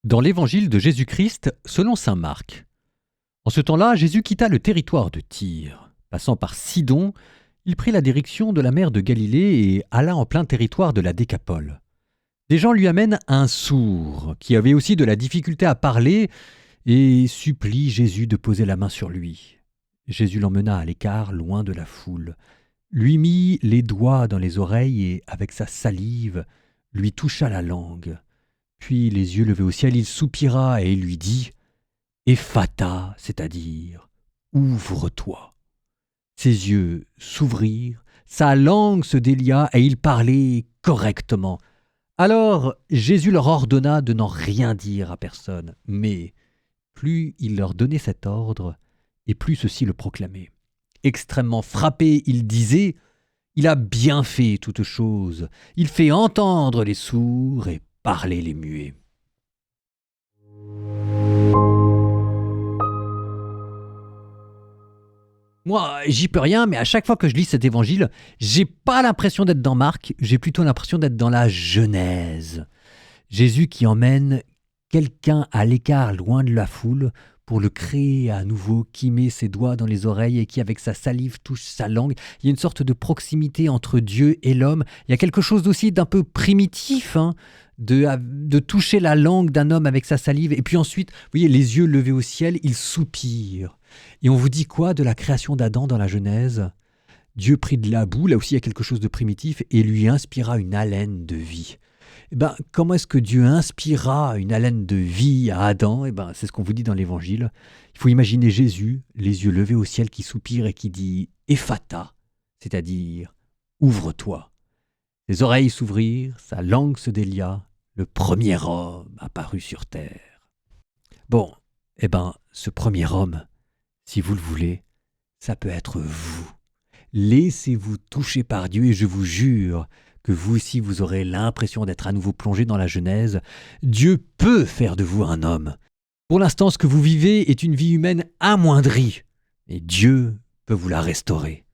Dans l'évangile de Jésus-Christ selon saint Marc. En ce temps-là, Jésus quitta le territoire de Tyr. Passant par Sidon, il prit la direction de la mer de Galilée et alla en plein territoire de la Décapole. Des gens lui amènent un sourd, qui avait aussi de la difficulté à parler, et supplie Jésus de poser la main sur lui. Jésus l'emmena à l'écart, loin de la foule, lui mit les doigts dans les oreilles et, avec sa salive, lui toucha la langue. Puis, les yeux levés au ciel, il soupira et il lui dit « Ephata », c'est-à-dire « Ouvre-toi ». Ses yeux s'ouvrirent, sa langue se délia et il parlait correctement. Alors Jésus leur ordonna de n'en rien dire à personne, mais plus il leur donnait cet ordre, et plus ceux-ci le proclamaient. Extrêmement frappé, il disait « Il a bien fait toutes choses, il fait entendre les sourds et parler les muets. » Moi, j'y peux rien, mais à chaque fois que je lis cet évangile, j'ai pas l'impression d'être dans Marc, j'ai plutôt l'impression d'être dans la Genèse. Jésus qui emmène quelqu'un à l'écart, loin de la foule, pour le créer à nouveau, qui met ses doigts dans les oreilles et qui, avec sa salive, touche sa langue. Il y a une sorte de proximité entre Dieu et l'homme. Il y a quelque chose aussi d'un peu primitif, de toucher la langue d'un homme avec sa salive. Et puis ensuite, vous voyez, les yeux levés au ciel, il soupire. Et on vous dit quoi de la création d'Adam dans la Genèse ? Dieu prit de la boue, là aussi il y a quelque chose de primitif, et lui inspira une haleine de vie. Comment est-ce que Dieu inspira une haleine de vie à Adam ? C'est ce qu'on vous dit dans l'Évangile. Il faut imaginer Jésus, les yeux levés au ciel, qui soupire et qui dit « Ephata », c'est-à-dire « Ouvre-toi ». Ses oreilles s'ouvrirent, sa langue se délia, le premier homme apparut sur terre. Ce premier homme, si vous le voulez, ça peut être vous. Laissez-vous toucher par Dieu et je vous jure que vous aussi vous aurez l'impression d'être à nouveau plongé dans la Genèse. Dieu peut faire de vous un homme. Pour l'instant, ce que vous vivez est une vie humaine amoindrie et Dieu peut vous la restaurer.